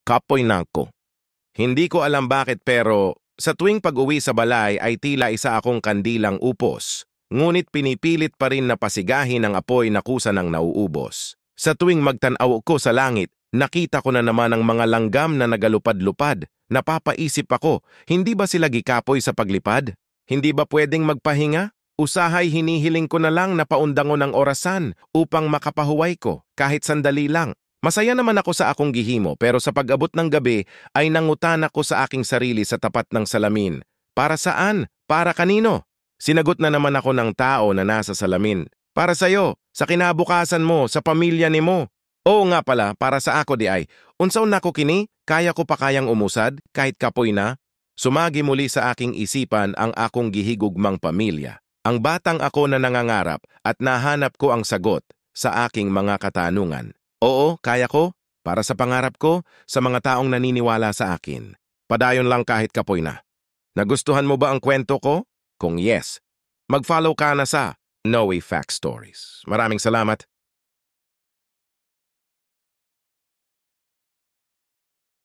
Kapoy na ako. Hindi ko alam bakit pero sa tuwing pag-uwi sa balay ay tila isa akong kandilang upos. Ngunit pinipilit pa rin na pasigahin ang apoy na kusa ng nauubos. Sa tuwing magtanaw ko sa langit, nakita ko na naman ang mga langgam na nagalupad-lupad. Napapaisip ako, hindi ba sila gikapoy sa paglipad? Hindi ba pwedeng magpahinga? Usahay hinihiling ko na lang na paundangon ng orasan upang makapahuway ko, kahit sandali lang. Masaya naman ako sa akong gihimo pero sa pag-abot ng gabi ay nangutan ako sa aking sarili sa tapat ng salamin. Para saan? Para kanino? Sinagot na naman ako ng tao na nasa salamin. Para sa'yo, sa kinabukasan mo, sa pamilya ni mo. Oo nga pala, para sa ako di ay. Unsaon na ko kini? Kaya ko pa kayang umusad kahit kapoy na? Sumagi muli sa aking isipan ang akong gihigugmang pamilya. Ang batang ako na nangangarap at nahanap ko ang sagot sa aking mga katanungan. Oo, kaya ko. Para sa pangarap ko, sa mga taong naniniwala sa akin. Padayon lang kahit kapoy na. Nagustuhan mo ba ang kwento ko? Kung yes, mag-follow ka na sa Noe Fact Stories. Maraming salamat.